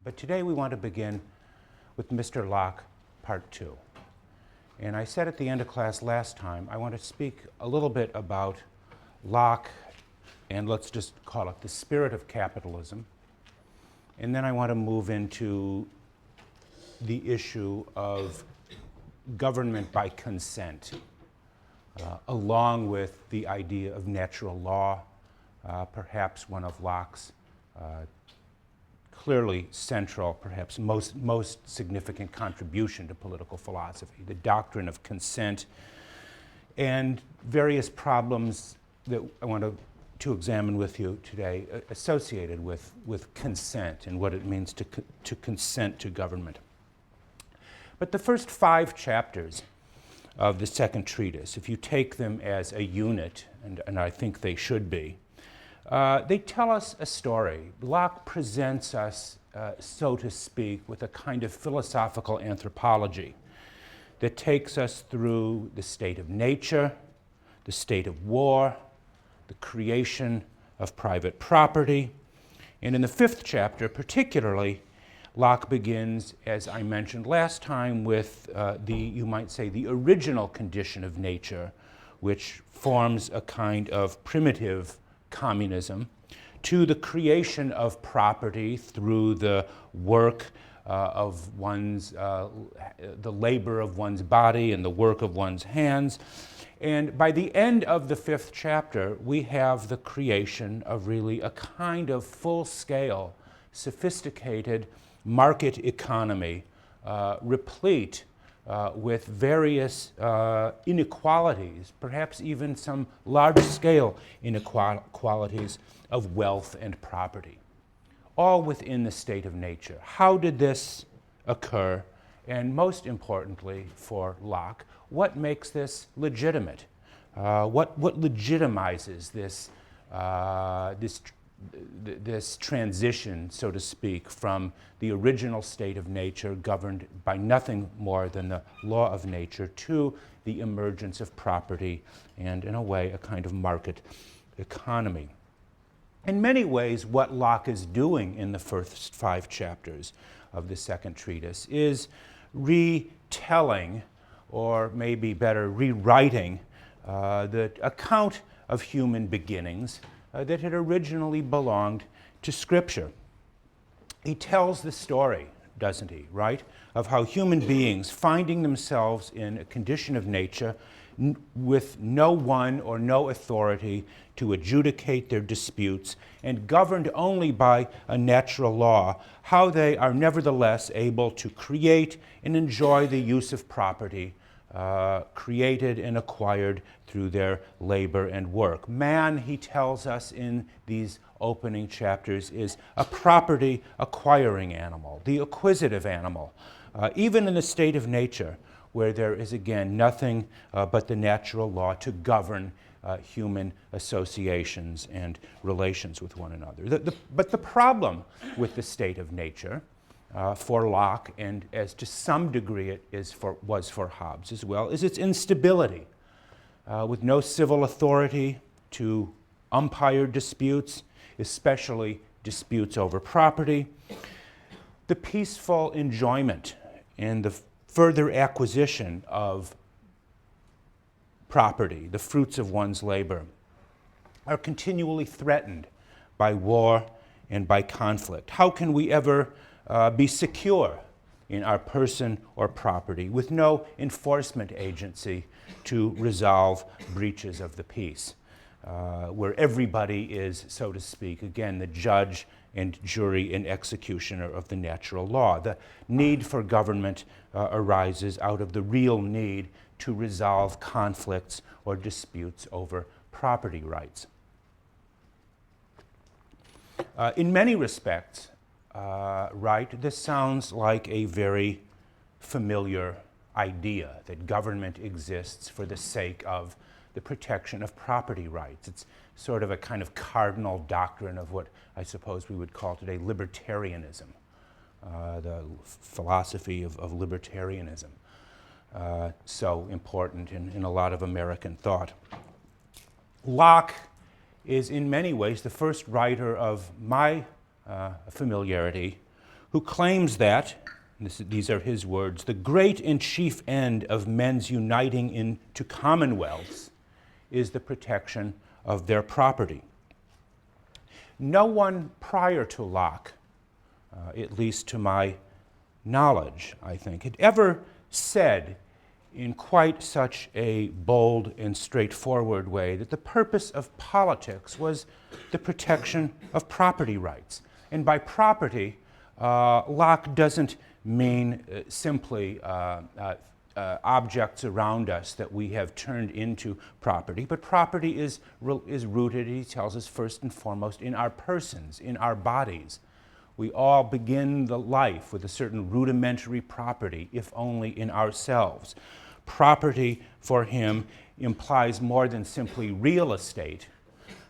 But today we want to begin with Mr. Locke, Part 2. And I said at the end of class last time, I want to speak a little bit about Locke, and let's just call it the spirit of capitalism. And then I want to move into the issue of government by consent, along with the idea of natural law, perhaps one of Locke's clearly central, perhaps most significant contribution to political philosophy, the doctrine of consent, and various problems that I want to examine with you today associated with consent and what it means to consent to government. But the first 5 chapters of the Second Treatise, if you take them as a unit, and I think they should be, they tell us a story. Locke presents us, so to speak, with a kind of philosophical anthropology that takes us through the state of nature, the state of war, the creation of private property. And in the 5th chapter, particularly, Locke begins, as I mentioned last time, with you might say, the original condition of nature, which forms a kind of primitive communism, to the creation of property through the work of one's, the labor of one's body and the work of one's hands. And by the end of the 5th chapter, we have the creation of really a kind of full-scale, sophisticated market economy, replete with various inequalities, perhaps even some large-scale inequalities of wealth and property, all within the state of nature. How did this occur? And most importantly for Locke, what makes this legitimate? What legitimizes this transition, so to speak, from the original state of nature governed by nothing more than the law of nature to the emergence of property and, in a way, a kind of market economy. In many ways, what Locke is doing in the first 5 chapters of the Second Treatise is retelling, or maybe better, rewriting the account of human beginnings that had originally belonged to Scripture. He tells the story, doesn't he, right, of how human beings, finding themselves in a condition of nature with no one or no authority to adjudicate their disputes and governed only by a natural law, how they are nevertheless able to create and enjoy the use of property created and acquired through their labor and work. Man, he tells us in these opening chapters, is a property acquiring animal, the acquisitive animal, even in the state of nature, where there is again nothing but the natural law to govern human associations and relations with one another. But the problem with the state of nature for Locke, and as to some degree it was for Hobbes as well, is its instability. With no civil authority to umpire disputes, especially disputes over property, the peaceful enjoyment and the further acquisition of property, the fruits of one's labor, are continually threatened by war and by conflict. How can we ever be secure in our person or property with no enforcement agency to resolve breaches of the peace, where everybody is, so to speak, again, the judge and jury and executioner of the natural law? The need for government arises out of the real need to resolve conflicts or disputes over property rights. In many respects, this sounds like a very familiar idea, that government exists for the sake of the protection of property rights. It's sort of a kind of cardinal doctrine of what I suppose we would call today libertarianism, the philosophy of libertarianism, so important in a lot of American thought. Locke is in many ways the first writer of my familiarity who claims that, these are his words, the great and chief end of men's uniting into commonwealths is the protection of their property. No one prior to Locke, at least to my knowledge, I think, had ever said in quite such a bold and straightforward way that the purpose of politics was the protection of property rights. And by property, Locke doesn't mean simply objects around us that we have turned into property, but property is rooted, he tells us, first and foremost in our persons, in our bodies. We all begin the life with a certain rudimentary property, if only in ourselves. Property for him implies more than simply real estate,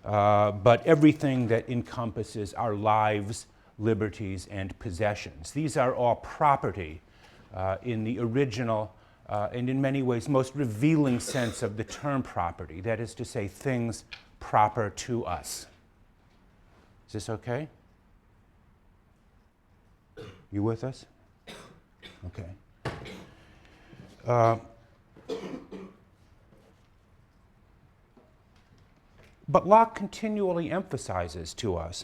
but everything that encompasses our lives, liberties, and possessions. These are all property in the original and in many ways most revealing sense of the term property, that is to say, things proper to us. Is this okay? You with us? Okay. But Locke continually emphasizes to us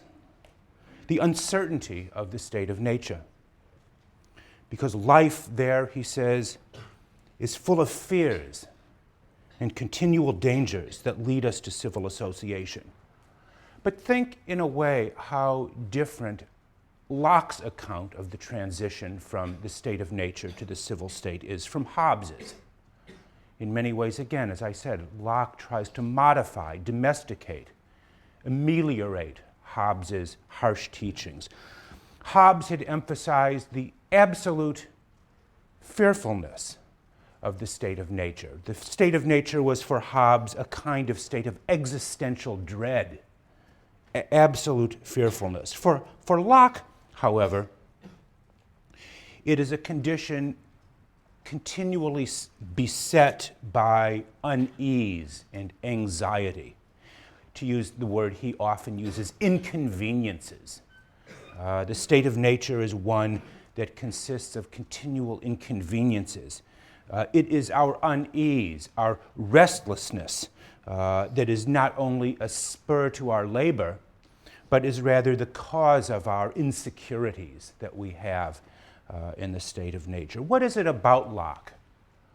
the uncertainty of the state of nature. Because life there, he says, is full of fears and continual dangers that lead us to civil association. But think, in a way, how different Locke's account of the transition from the state of nature to the civil state is from Hobbes's. In many ways, again, as I said, Locke tries to modify, domesticate, ameliorate Hobbes's harsh teachings. Hobbes had emphasized the absolute fearfulness of the state of nature. The state of nature was for Hobbes a kind of state of existential dread, absolute fearfulness. For Locke, however, it is a condition continually beset by unease and anxiety. To use the word he often uses, inconveniences. The state of nature is one that consists of continual inconveniences. It is our unease, our restlessness, that is not only a spur to our labor, but is rather the cause of our insecurities that we have in the state of nature. What is it about Locke?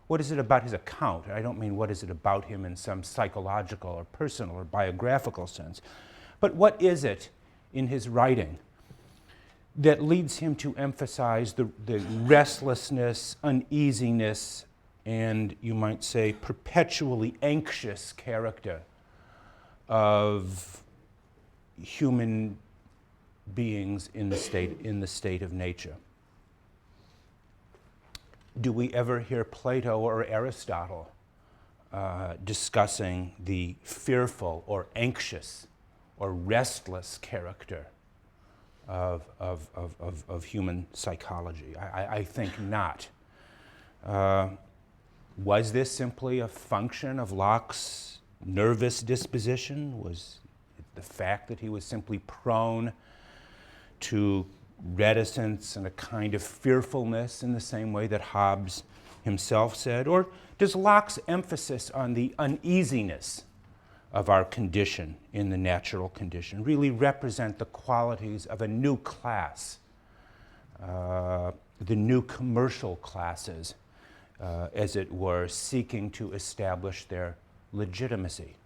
What is it about his account? I don't mean what is it about him in some psychological or personal or biographical sense, but what is it in his writing that leads him to emphasize the restlessness, uneasiness, and you might say perpetually anxious character of human beings in the state of nature? Do we ever hear Plato or Aristotle discussing the fearful or anxious or restless character of human psychology? I think not. Was this simply a function of Locke's nervous disposition? Was it the fact that he was simply prone to reticence and a kind of fearfulness in the same way that Hobbes himself said? Or does Locke's emphasis on the uneasiness of our condition in the natural condition really represent the qualities of a new class, the new commercial classes, as it were, seeking to establish their legitimacy?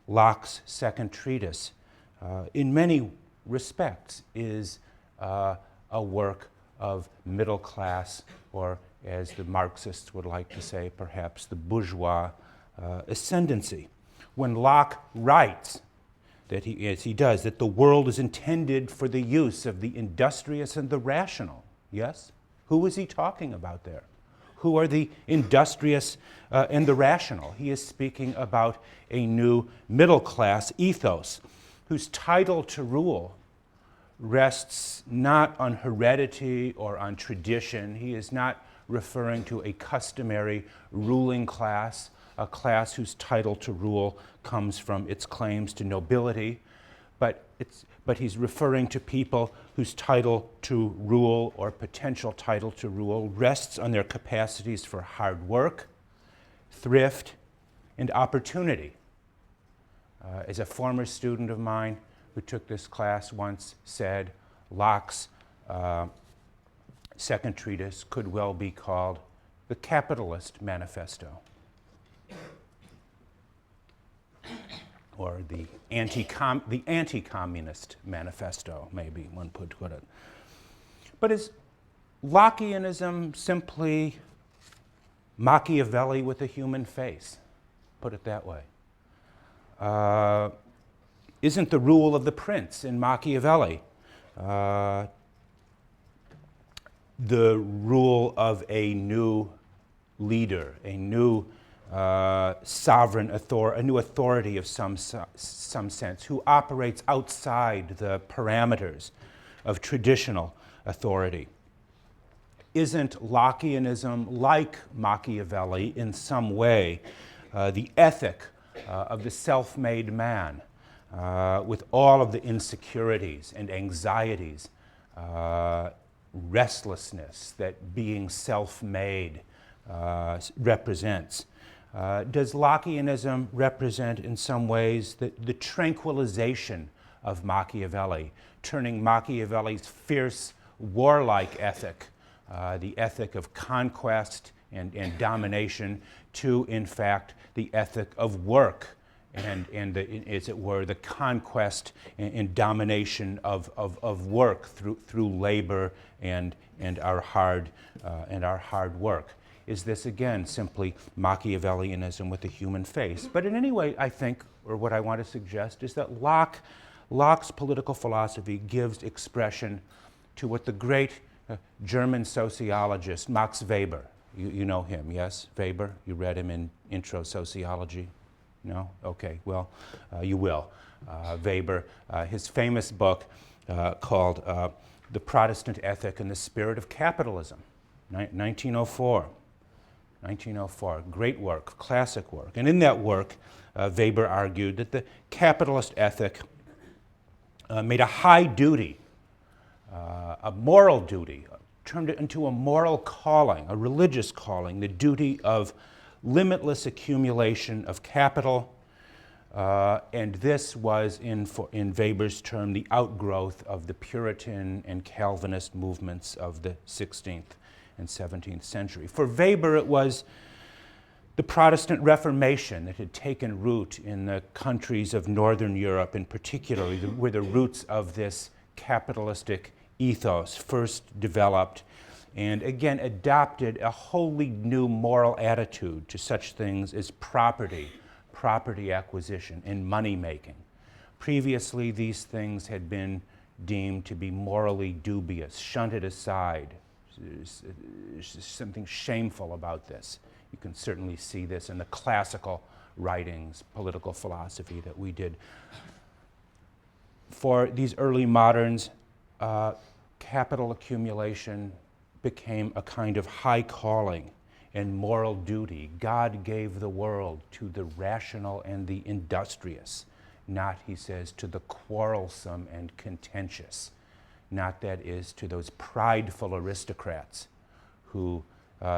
Locke's Second Treatise, in many respects, is a work of middle class, or as the Marxists would like to say, perhaps the bourgeois ascendancy. When Locke writes, that as he does, that the world is intended for the use of the industrious and the rational, yes? Who is he talking about there? Who are the industrious and the rational? He is speaking about a new middle class ethos whose title to rule rests not on heredity or on tradition. He is not referring to a customary ruling class, a class whose title to rule comes from its claims to nobility, but he's referring to people whose title to rule or potential title to rule rests on their capacities for hard work, thrift, and opportunity. As a former student of mine who took this class once said, Locke's Second Treatise could well be called the Capitalist Manifesto, or the anti-communist manifesto, maybe one could put it. But is Lockeanism simply Machiavelli with a human face? Put it that way. Isn't the rule of the prince in Machiavelli the rule of a new leader, a new sovereign authority, a new authority of some sense, who operates outside the parameters of traditional authority? Isn't Lockeanism like Machiavelli in some way the ethic of the self-made man, with all of the insecurities and anxieties, restlessness that being self-made represents? Does Lockeanism represent in some ways the tranquilization of Machiavelli, turning Machiavelli's fierce warlike ethic, the ethic of conquest and domination, to, in fact, the ethic of work and as it were, the conquest and domination of work through labor and our hard work? Is this, again, simply Machiavellianism with a human face? But in any way, I think, or what I want to suggest, is that Locke's political philosophy gives expression to what the great German sociologist Max Weber, you know him, yes? Weber? You read him in Intro Sociology? No? Okay, well, you will. Weber, his famous book called The Protestant Ethic and the Spirit of Capitalism, 1904. 1904, great work, classic work. And in that work, Weber argued that the capitalist ethic made a high duty, a moral duty, turned it into a moral calling, a religious calling, the duty of limitless accumulation of capital, and this was, in Weber's term, the outgrowth of the Puritan and Calvinist movements of the 16th and 17th century. For Weber, it was the Protestant Reformation that had taken root in the countries of Northern Europe, in particular, where the roots of this capitalistic ethos first developed, and again adopted a wholly new moral attitude to such things as property acquisition, and money-making. Previously, these things had been deemed to be morally dubious, shunted aside. There's something shameful about this. You can certainly see this in the classical writings, political philosophy that we did. For these early moderns, capital accumulation became a kind of high calling and moral duty. God gave the world to the rational and the industrious, not, he says, to the quarrelsome and contentious, not, that is, to those prideful aristocrats who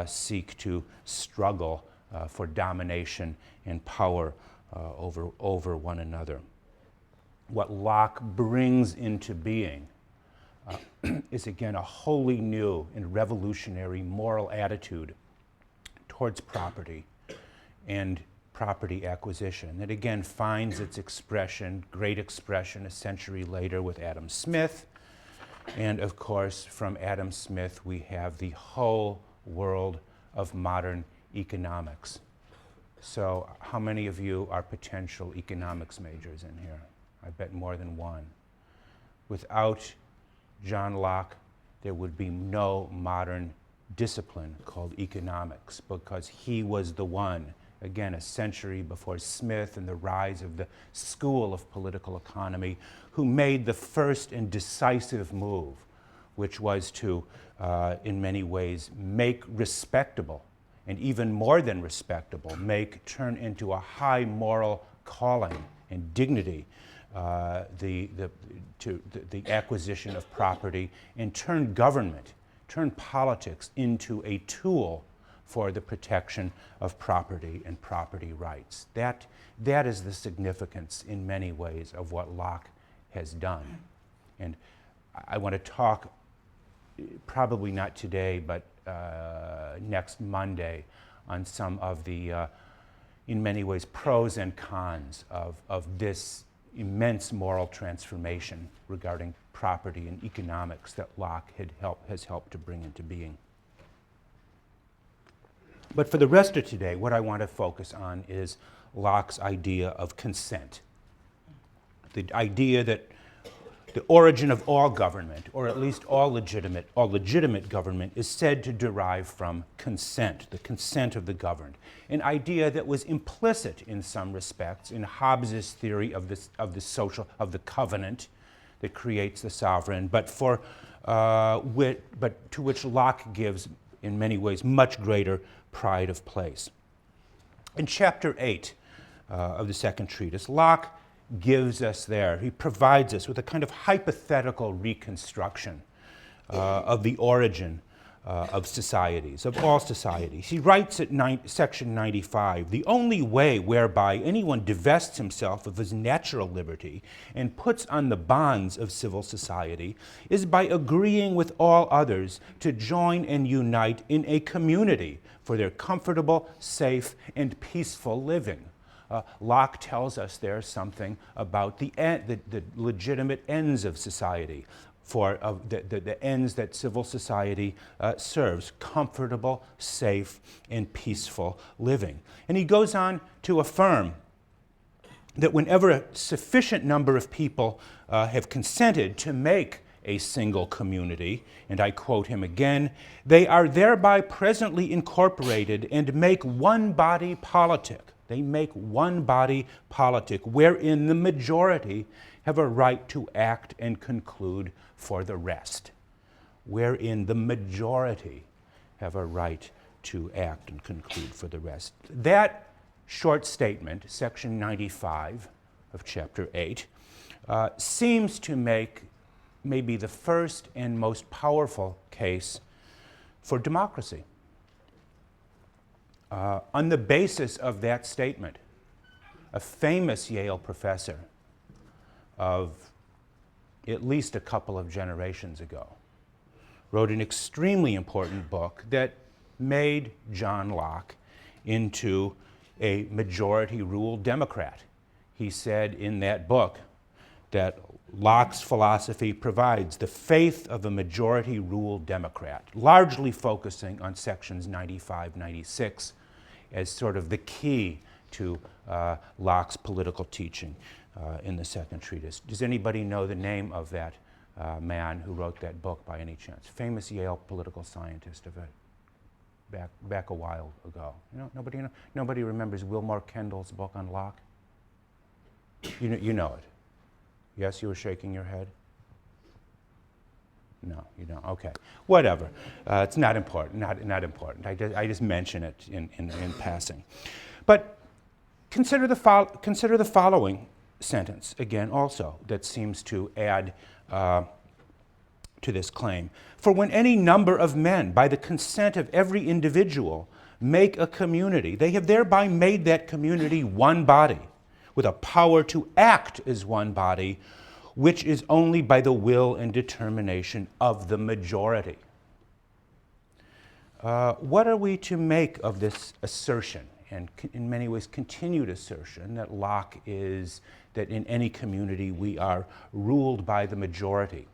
seek to struggle for domination and power over one another. What Locke brings into being is, again, a wholly new and revolutionary moral attitude towards property and property acquisition that, again, finds its expression, great expression, a century later with Adam Smith. And, of course, from Adam Smith, we have the whole world of modern economics. So how many of you are potential economics majors in here? I bet more than one. Without John Locke, there would be no modern discipline called economics, because he was the one, again, a century before Smith and the rise of the school of political economy, who made the first and decisive move, which was to, in many ways, make respectable, and even more than respectable, turn into a high moral calling and dignity, the acquisition of property and turn government, turn politics into a tool for the protection of property and property rights. That is the significance in many ways of what Locke has done. And I want to talk, probably not today, but next Monday, on some of the, in many ways, pros and cons of this immense moral transformation regarding property and economics that Locke has helped to bring into being. But for the rest of today, what I want to focus on is Locke's idea of consent. The idea that the origin of all government, or at least all legitimate government, is said to derive from consent, the consent of the governed. An idea that was implicit in some respects in Hobbes's theory of the covenant that creates the sovereign, but to which Locke gives, in many ways, much greater pride of place. In chapter 8 of the Second Treatise, Locke gives us there, he provides us with a kind of hypothetical reconstruction of the origin of societies, of all societies. He writes at section 95, "The only way whereby anyone divests himself of his natural liberty and puts on the bonds of civil society is by agreeing with all others to join and unite in a community for their comfortable, safe, and peaceful living." Locke tells us there's something about the legitimate ends of society, the ends that civil society serves: comfortable, safe, and peaceful living. And he goes on to affirm that whenever a sufficient number of people have consented to make a single community, and I quote him again, "they are thereby presently incorporated and make one body politic." They make one body politic wherein the majority have a right to act and conclude for the rest. Wherein the majority have a right to act and conclude for the rest. That short statement, section 95 of chapter 8, seems to make maybe the first and most powerful case for democracy. On the basis of that statement, a famous Yale professor of at least a couple of generations ago wrote an extremely important book that made John Locke into a majority-rule Democrat. He said in that book that Locke's philosophy provides the faith of a majority-rule Democrat, largely focusing on sections 95, 96 as sort of the key to Locke's political teaching in the Second Treatise. Does anybody know the name of that man who wrote that book by any chance? Famous Yale political scientist of it, back a while ago. Nobody remembers Wilmore Kendall's book on Locke? You know it. Yes, you were shaking your head? No, you don't. Okay, whatever. It's not important. Not important. I just mention it in passing. But consider the following sentence again, also that seems to add to this claim. "For when any number of men, by the consent of every individual, make a community, they have thereby made that community one body, with a power to act as one body, which is only by the will and determination of the majority." What are we to make of this assertion, and in many ways continued assertion, that Locke is, that in any community we are ruled by the majority?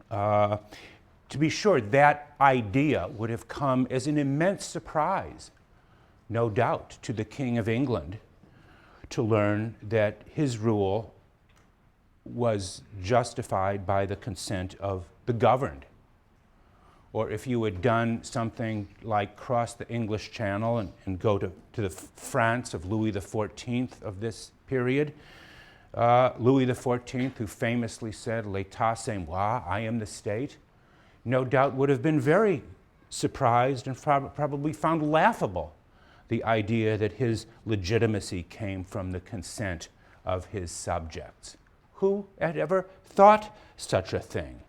To be sure, that idea would have come as an immense surprise, no doubt, to the King of England, to learn that his rule was justified by the consent of the governed. Or if you had done something like cross the English Channel and go to the France of Louis XIV of this period, Louis XIV, who famously said, "L'état c'est moi, I am the state," no doubt would have been very surprised and probably found laughable the idea that his legitimacy came from the consent of his subjects. Who had ever thought such a thing,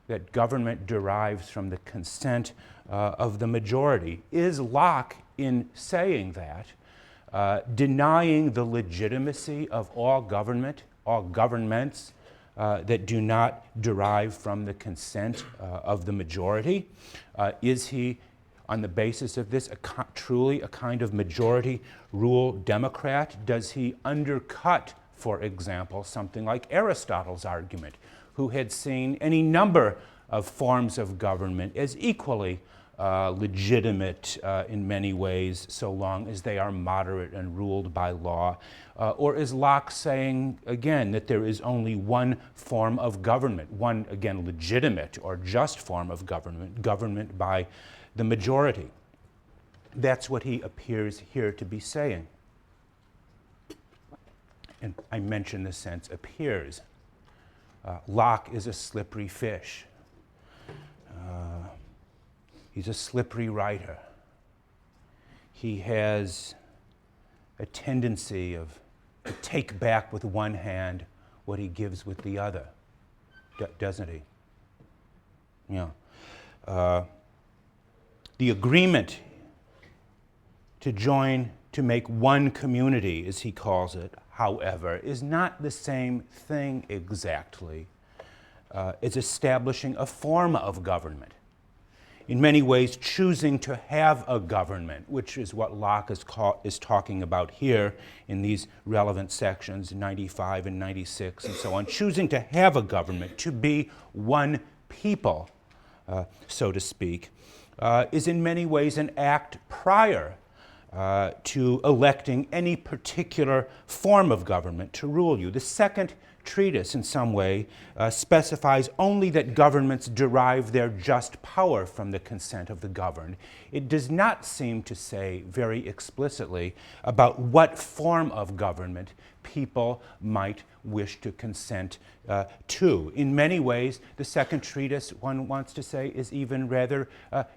that government derives from the consent of the majority? Is Locke, in saying that, denying the legitimacy of all government, all governments that do not derive from the consent of the majority? Is he, on the basis of this, truly a kind of majority rule Democrat? Does he undercut, for example, something like Aristotle's argument, who had seen any number of forms of government as equally legitimate in many ways, so long as they are moderate and ruled by law? Or is Locke saying, again, that there is only one form of government, one, again, legitimate or just form of government, government by the majority? That's what he appears here to be saying. And I mention the sense appears. Locke is a slippery fish. He's a slippery writer. He has a tendency to take back with one hand what he gives with the other, doesn't he? Yeah. The agreement to make one community, as he calls it, however, is not the same thing exactly as establishing a form of government. In many ways, choosing to have a government, which is what Locke is talking about here in these relevant sections, 95 and 96 and so on, choosing to have a government, to be one people, so to speak, is in many ways an act prior to electing any particular form of government to rule you. The Second Treatise, in some way, specifies only that governments derive their just power from the consent of the governed. It does not seem to say very explicitly about what form of government people might wish to consent to. In many ways, the Second Treatise, one wants to say, is even rather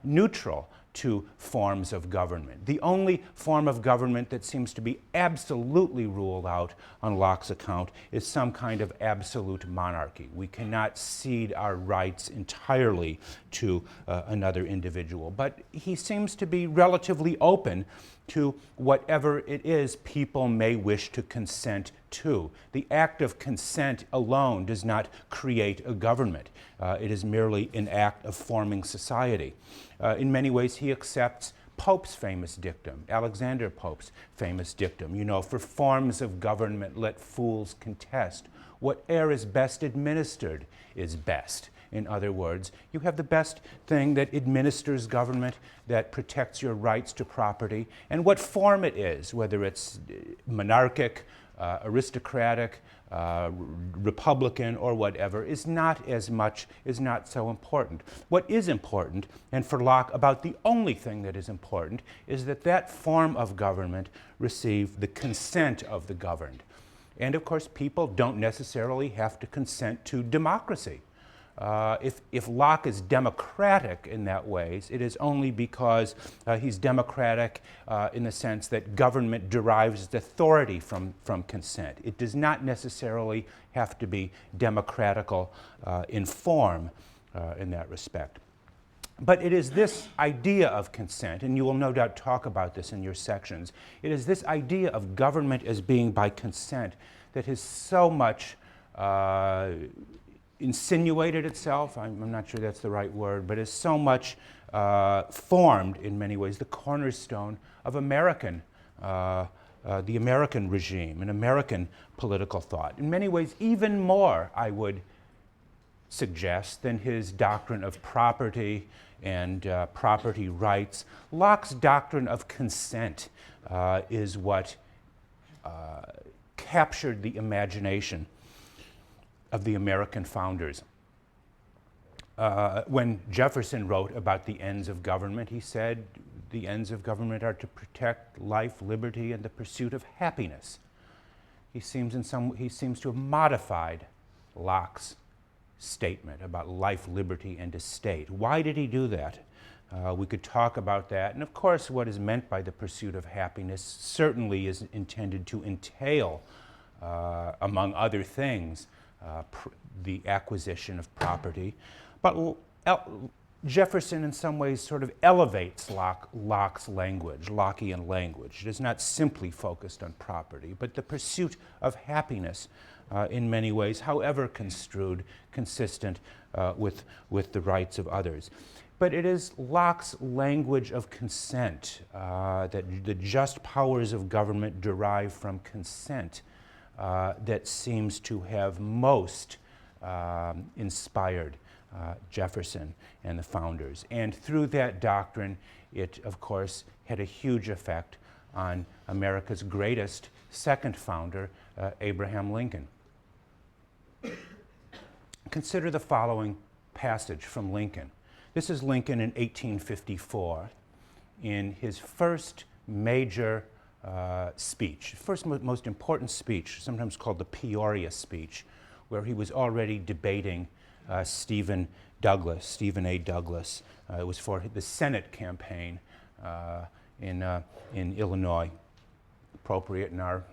neutral to forms of government. The only form of government that seems to be absolutely ruled out on Locke's account is some kind of absolute monarchy. We cannot cede our rights entirely to another individual. But he seems to be relatively open to whatever it is people may wish to consent to. The act of consent alone does not create a government. It is merely an act of forming society. In many ways, he accepts Pope's famous dictum, Alexander Pope's famous dictum, for forms of government let fools contest. Whate'er is best administered is best. In other words, you have the best thing that administers government, that protects your rights to property, and what form it is, whether it's monarchic, aristocratic, Republican, or whatever, is not so important. What is important, and for Locke about the only thing that is important, is that that form of government receive the consent of the governed. And of course, people don't necessarily have to consent to democracy. If Locke is democratic in that way, it is only because he's democratic in the sense that government derives its authority from consent. It does not necessarily have to be democratical in form in that respect. But it is this idea of consent, and you will no doubt talk about this in your sections, it is this idea of government as being by consent that has so much insinuated itself, I'm not sure that's the right word, but is so much formed in many ways the cornerstone of the American regime and American political thought. In many ways, even more, I would suggest, than his doctrine of property and property rights. Locke's doctrine of consent is what captured the imagination of the American founders. When Jefferson wrote about the ends of government, he said the ends of government are to protect life, liberty, and the pursuit of happiness. He seems to have modified Locke's statement about life, liberty, and estate. Why did he do that? We could talk about that. And of course, what is meant by the pursuit of happiness certainly is intended to entail among other things, the acquisition of property. But Jefferson in some ways sort of elevates Locke's language, Lockean language. It is not simply focused on property, but the pursuit of happiness in many ways, however construed, consistent with the rights of others. But it is Locke's language of consent, that the just powers of government derive from consent, that seems to have most inspired Jefferson and the founders. And through that doctrine, it, of course, had a huge effect on America's greatest second founder, Abraham Lincoln. Consider the following passage from Lincoln. This is Lincoln in 1854 in his first major speech, first most important speech, sometimes called the Peoria speech, where he was already debating Stephen A. Douglas. It was for the Senate campaign in Illinois, appropriate in our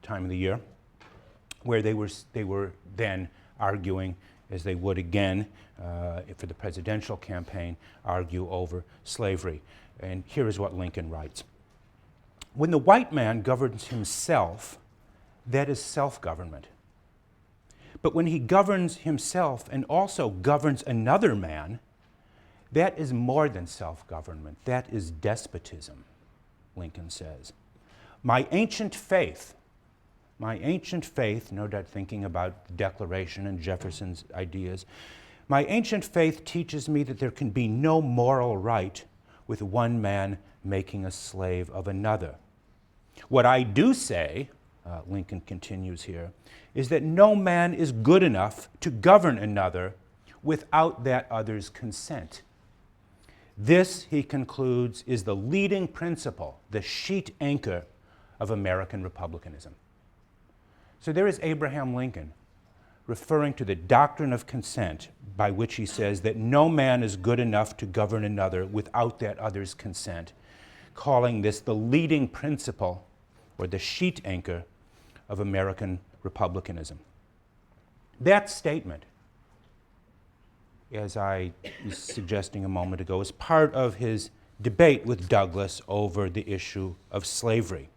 time of the year, where they were then arguing, as they would again for the presidential campaign, argue over slavery. And here is what Lincoln writes. When the white man governs himself, that is self-government. But when he governs himself and also governs another man, that is more than self-government. That is despotism, Lincoln says. My ancient faith, no doubt thinking about the Declaration and Jefferson's ideas, my ancient faith teaches me that there can be no moral right with one man making a slave of another. What I do say, Lincoln continues here, is that no man is good enough to govern another without that other's consent. This, he concludes, is the leading principle, the sheet anchor of American republicanism. So there is Abraham Lincoln referring to the doctrine of consent, by which he says that no man is good enough to govern another without that other's consent, calling this the leading principle or the sheet anchor of American republicanism. That statement, as I was suggesting a moment ago, is part of his debate with Douglas over the issue of slavery.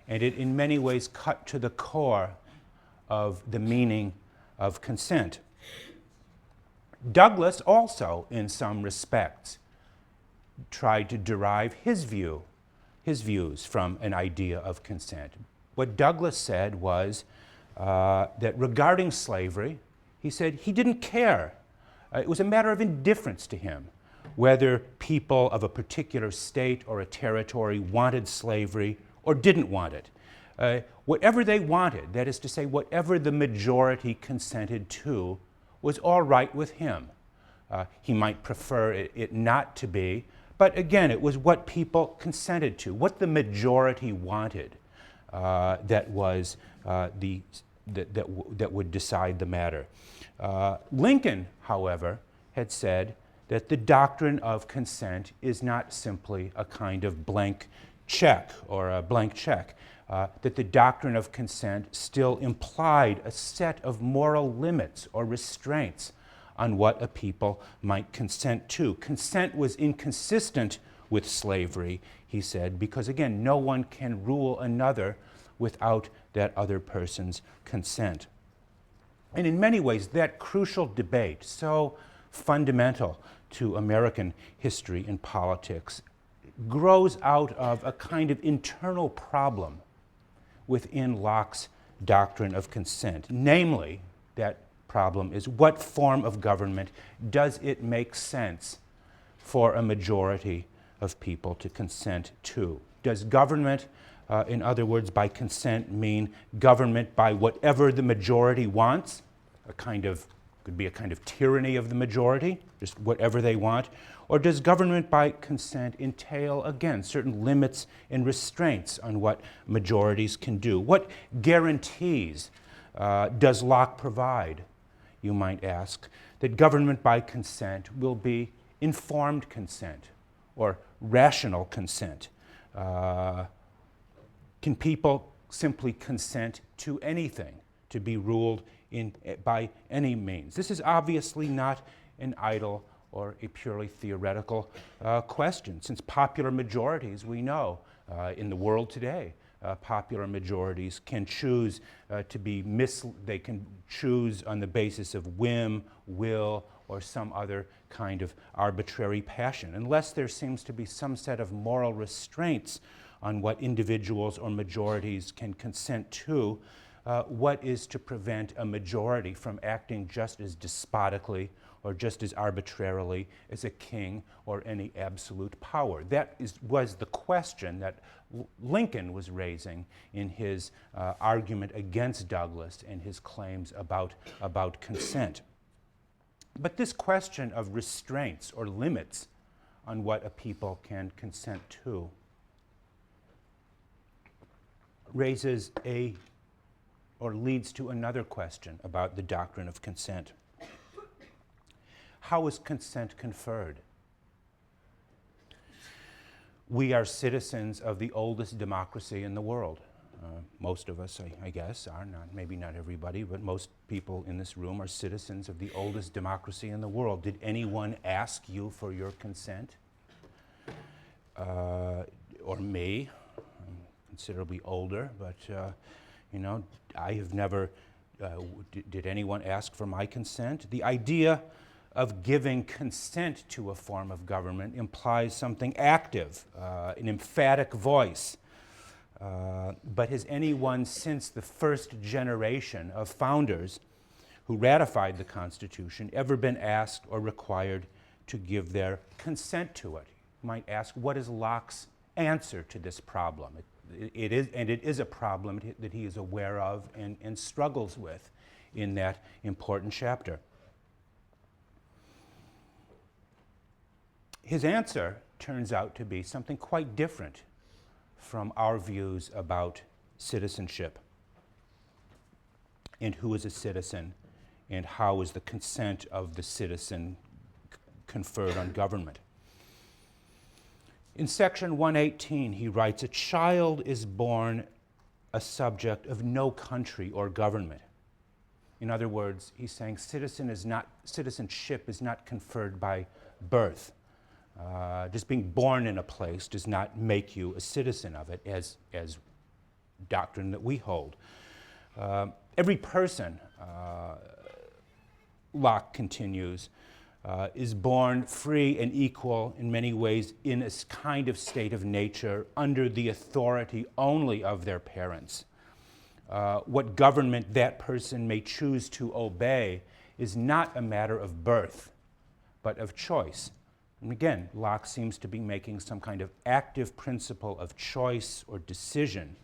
And it in many ways cut to the core of the meaning of consent. Douglas also, in some respects, tried to derive his views from an idea of consent. What Douglas said was that regarding slavery, he said he didn't care. It was a matter of indifference to him whether people of a particular state or a territory wanted slavery or didn't want it. Whatever they wanted, that is to say, whatever the majority consented to, was all right with him. He might prefer it not to be, but again, it was what people consented to, what the majority wanted, that would decide the matter. Lincoln, however, had said that the doctrine of consent is not simply a kind of blank check or a blank check, that the doctrine of consent still implied a set of moral limits or restraints on what a people might consent to. Consent was inconsistent with slavery, he said, because again, no one can rule another without that other person's consent. And in many ways, that crucial debate, so fundamental to American history and politics, grows out of a kind of internal problem within Locke's doctrine of consent. Namely, that problem is, what form of government does it make sense for a majority of people to consent to? Does government, in other words, by consent, mean government by whatever the majority wants? Could be a kind of tyranny of the majority, just whatever they want? Or does government by consent entail, again, certain limits and restraints on what majorities can do? What guarantees does Locke provide, you might ask, that government by consent will be informed consent or rational consent? Can people simply consent to anything, to be ruled by any means. This is obviously not an idle or a purely theoretical question, since popular majorities, we know, in the world today, popular majorities can choose they can choose on the basis of whim, will, or some other kind of arbitrary passion, unless there seems to be some set of moral restraints on what individuals or majorities can consent to. What is to prevent a majority from acting just as despotically or just as arbitrarily as a king or any absolute power? That was the question that Lincoln was raising in his argument against Douglas and his claims about consent. But this question of restraints or limits on what a people can consent to leads to another question about the doctrine of consent. How is consent conferred? We are citizens of the oldest democracy in the world. Most of us, I guess, are not, maybe not everybody, but most people in this room are citizens of the oldest democracy in the world. Did anyone ask you for your consent? Or me? I'm considerably older, but I have never, did anyone ask for my consent? The idea of giving consent to a form of government implies something active, an emphatic voice. But has anyone since the first generation of founders who ratified the Constitution ever been asked or required to give their consent to it? You might ask, what is Locke's answer to this problem? It is a problem that he is aware of and struggles with in that important chapter. His answer turns out to be something quite different from our views about citizenship and who is a citizen and how is the consent of the citizen conferred on government. In section 118, he writes, "A child is born a subject of no country or government." In other words, he's saying citizenship is not conferred by birth. Just being born in a place does not make you a citizen of it, as doctrine that we hold. Every person, Locke continues, is born free and equal in many ways in a kind of state of nature under the authority only of their parents. What government that person may choose to obey is not a matter of birth, but of choice. And again, Locke seems to be making some kind of active principle of choice or decision,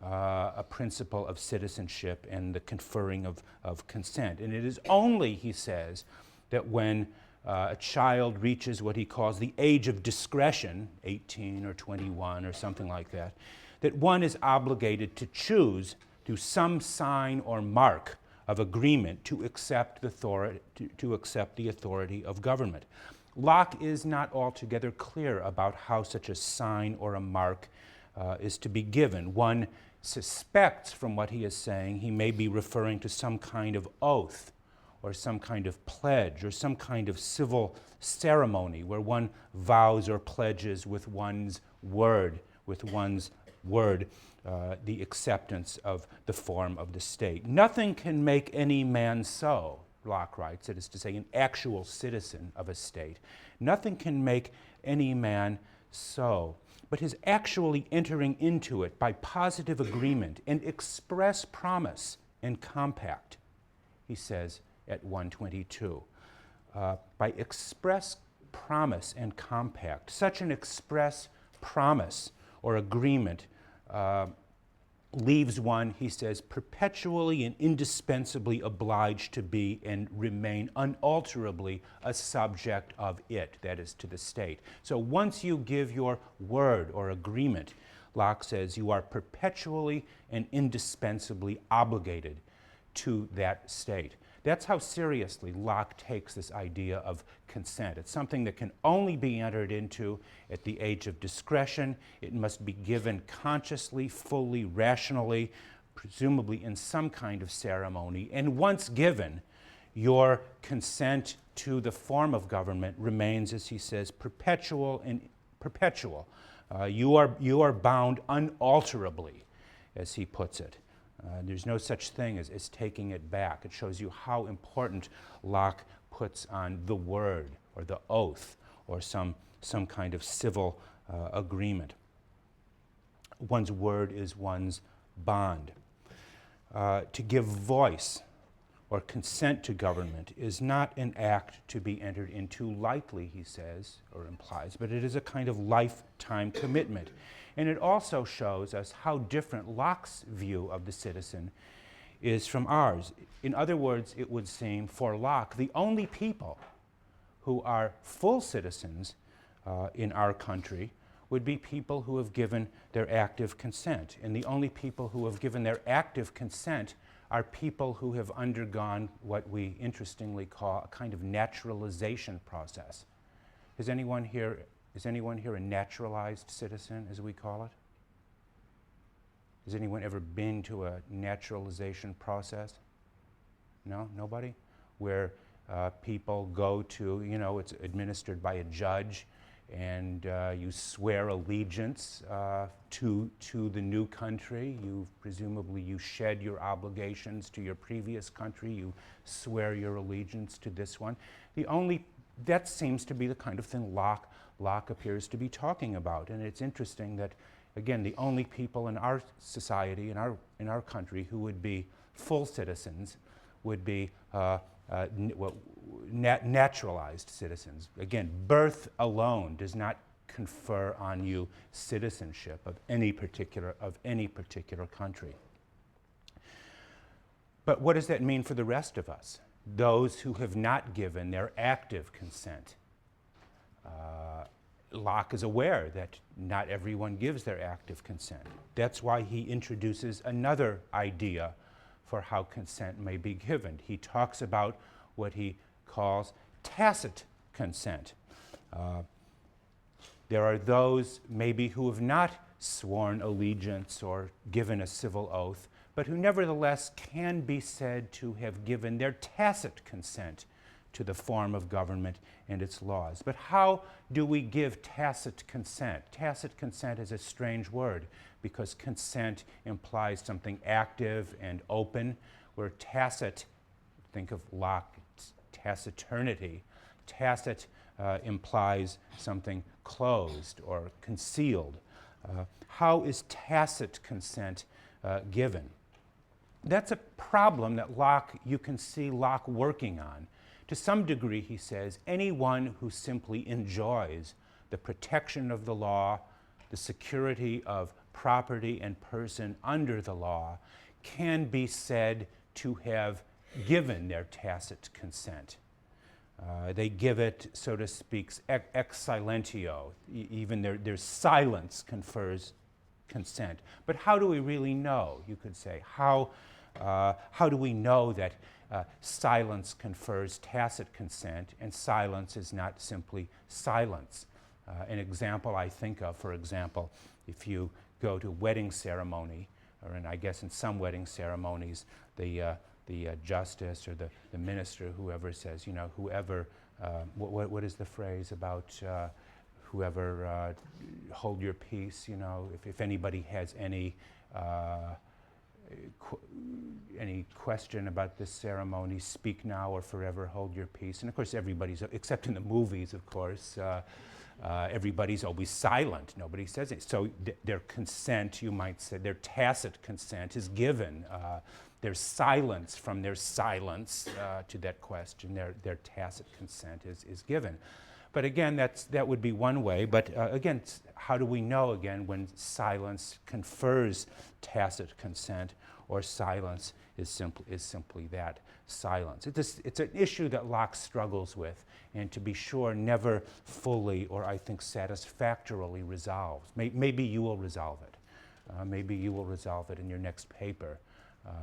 a principle of citizenship and the conferring of consent. And it is only, he says, that when a child reaches what he calls the age of discretion, 18 or 21 or something like that, that one is obligated to choose through some sign or mark of agreement to accept the authority of government. Locke is not altogether clear about how such a sign or a mark is to be given. One suspects from what he is saying he may be referring to some kind of oath or some kind of pledge or some kind of civil ceremony where one vows or pledges with one's word, the acceptance of the form of the state. Nothing can make any man so, Locke writes, that is to say, an actual citizen of a state. Nothing can make any man so, but his actually entering into it by positive agreement and express promise and compact, he says at 122. By express promise and compact, such an express promise or agreement leaves one, he says, perpetually and indispensably obliged to be and remain unalterably a subject of it, that is, to the state. So once you give your word or agreement, Locke says, you are perpetually and indispensably obligated to that state. That's how seriously Locke takes this idea of consent. It's something that can only be entered into at the age of discretion. It must be given consciously, fully, rationally, presumably in some kind of ceremony. And once given, your consent to the form of government remains, as he says, perpetual and perpetual. You are bound unalterably, as he puts it. There's no such thing as taking it back. It shows you how important Locke puts on the word or the oath or some kind of civil agreement. One's word is one's bond. To give voice or consent to government is not an act to be entered into lightly, he says, or implies, but it is a kind of lifetime commitment. And it also shows us how different Locke's view of the citizen is from ours. In other words, it would seem for Locke, the only people who are full citizens in our country would be people who have given their active consent. And the only people who have given their active consent are people who have undergone what we interestingly call a kind of naturalization process. Is anyone here a naturalized citizen, as we call it? Has anyone ever been to a naturalization process? No? Nobody? Where people go to, it's administered by a judge, and you swear allegiance to the new country. Presumably you shed your obligations to your previous country. You swear your allegiance to this one. That seems to be the kind of thing Locke appears to be talking about. And it's interesting that, again, the only people in our society, in our country, who would be full citizens would be naturalized citizens. Again, birth alone does not confer on you citizenship of any particular country. But what does that mean for the rest of us? Those who have not given their active consent. Locke is aware that not everyone gives their active consent. That's why he introduces another idea for how consent may be given. He talks about what he calls tacit consent. There are those maybe who have not sworn allegiance or given a civil oath, but who nevertheless can be said to have given their tacit consent to the form of government and its laws. But how do we give tacit consent? Tacit consent is a strange word because consent implies something active and open, where tacit, think of Locke's taciturnity, tacit implies something closed or concealed. How is tacit consent given? That's a problem that you can see Locke working on. To some degree, he says, anyone who simply enjoys the protection of the law, the security of property and person under the law, can be said to have given their tacit consent. They give it, so to speak, ex silentio. Even their silence confers consent. But how do we really know, you could say? How do we know that silence confers tacit consent and silence is not simply silence? An example I think of, for example, if you go to a wedding ceremony, I guess in some wedding ceremonies, the justice or the minister, whoever says, whoever, what is the phrase about whoever hold your peace, if anybody has any question about this ceremony, speak now or forever hold your peace. And of course everybody's, except in the movies of course, everybody's always silent. Nobody says it. So their consent, you might say, their tacit consent is given. Their silence from their silence to that question, their tacit consent is given. But again, that would be one way. But again, how do we know, again, when silence confers tacit consent or silence is simply that, silence? It's an issue that Locke struggles with, and to be sure, never fully or I think satisfactorily resolves. Maybe you will resolve it. Maybe you will resolve it in your next paper.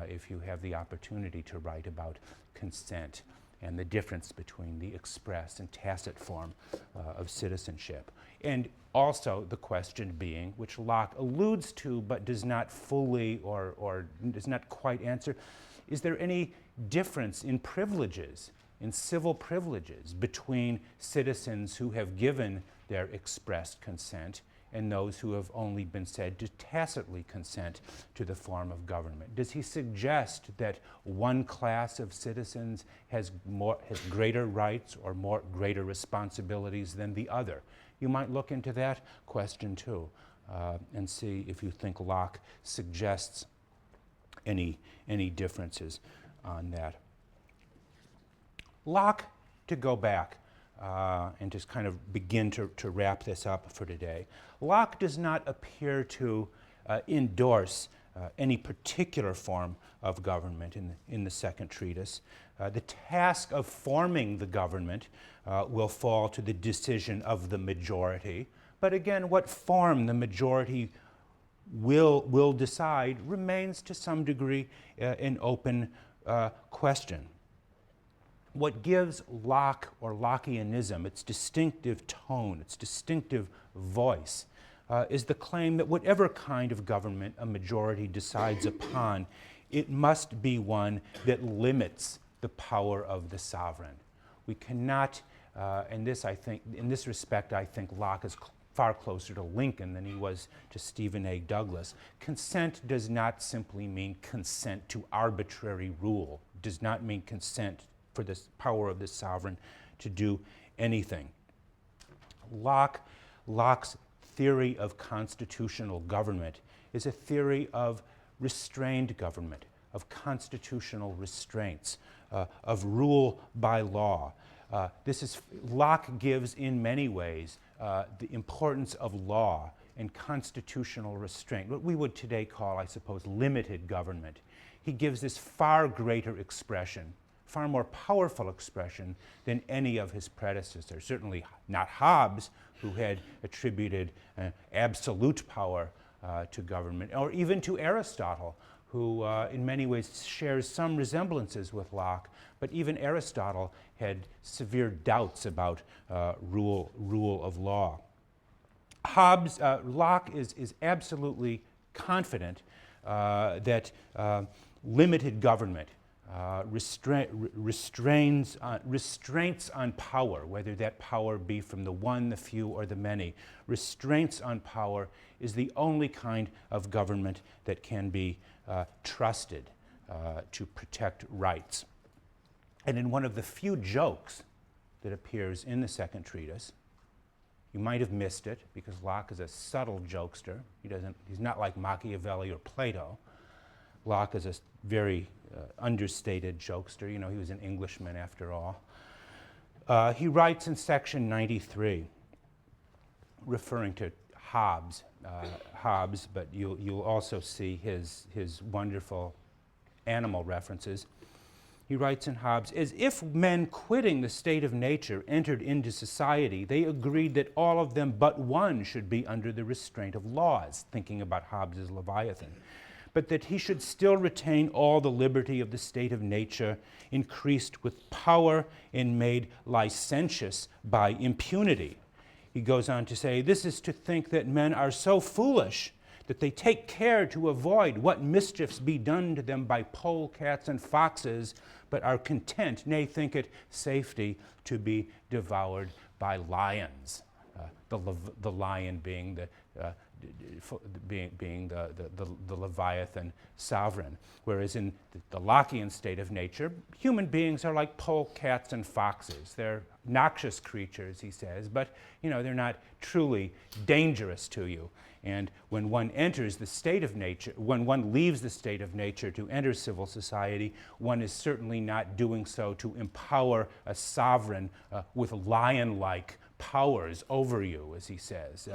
if you have the opportunity to write about consent and the difference between the express and tacit form of citizenship. And also the question being, which Locke alludes to but does not fully or does not quite answer, is there any difference in privileges, in civil privileges, between citizens who have given their expressed consent and those who have only been said to tacitly consent to the form of government? Does he suggest that one class of citizens has greater rights or greater responsibilities than the other? You might look into that question too, and see if you think Locke suggests any differences on that. Locke, to go back and just kind of begin to wrap this up for today, Locke does not appear to endorse any particular form of government in the Second Treatise. The task of forming the government will fall to the decision of the majority. But again, what form the majority will decide remains to some degree an open question. What gives Locke or Lockeanism its distinctive tone, its distinctive voice, is the claim that whatever kind of government a majority decides upon, it must be one that limits the power of the sovereign. We cannot, in this respect, I think Locke is far closer to Lincoln than he was to Stephen A. Douglas. Consent does not simply mean consent to arbitrary rule, does not mean consent for the power of the sovereign to do anything. Locke's theory of constitutional government is a theory of restrained government, of constitutional restraints, of rule by law. Locke gives in many ways the importance of law and constitutional restraint, what we would today call, I suppose, limited government. He gives this far greater expression, far more powerful expression than any of his predecessors, certainly not Hobbes, who had attributed absolute power to government, or even to Aristotle, who in many ways shares some resemblances with Locke, but even Aristotle had severe doubts about rule of law. Locke is absolutely confident that limited government, restraints on power, whether that power be from the one, the few, or the many, restraints on power is the only kind of government that can be trusted to protect rights. And in one of the few jokes that appears in the Second Treatise, you might have missed it because Locke is a subtle jokester. He's not like Machiavelli or Plato. Locke is a very understated jokester. You know, he was an Englishman after all. He writes in section 93, referring to Hobbes, but you'll also see his wonderful animal references. He writes in Hobbes, as if men quitting the state of nature entered into society, they agreed that all of them but one should be under the restraint of laws, thinking about Hobbes' Leviathan, but that he should still retain all the liberty of the state of nature, increased with power and made licentious by impunity. He goes on to say, this is to think that men are so foolish that they take care to avoid what mischiefs be done to them by polecats and foxes, but are content, nay, think it safety, to be devoured by lions. The lion being the Leviathan sovereign. Whereas in the Lockean state of nature, human beings are like polecats and foxes. They're noxious creatures, he says, but they're not truly dangerous to you. And when one enters the state of nature, when one leaves the state of nature to enter civil society, one is certainly not doing so to empower a sovereign with lion-like powers over you, as he says.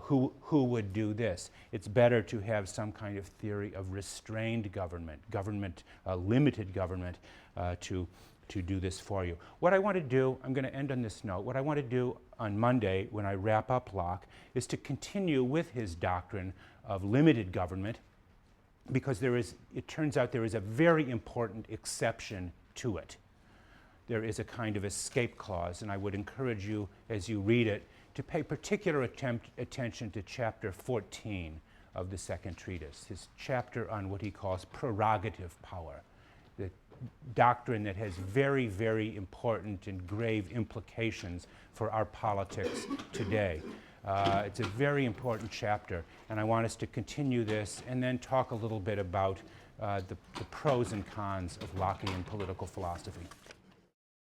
Who would do this? It's better to have some kind of theory of restrained government, limited government, to do this for you. What I want to do, I'm going to end on this note, what I want to do on Monday when I wrap up Locke is to continue with his doctrine of limited government because it turns out there is a very important exception to it. There is a kind of escape clause, and I would encourage you, as you read it, to pay particular attention to chapter 14 of the Second Treatise, his chapter on what he calls prerogative power, the doctrine that has very, very important and grave implications for our politics today. It's a very important chapter, and I want us to continue this and then talk a little bit about the pros and cons of Lockean political philosophy.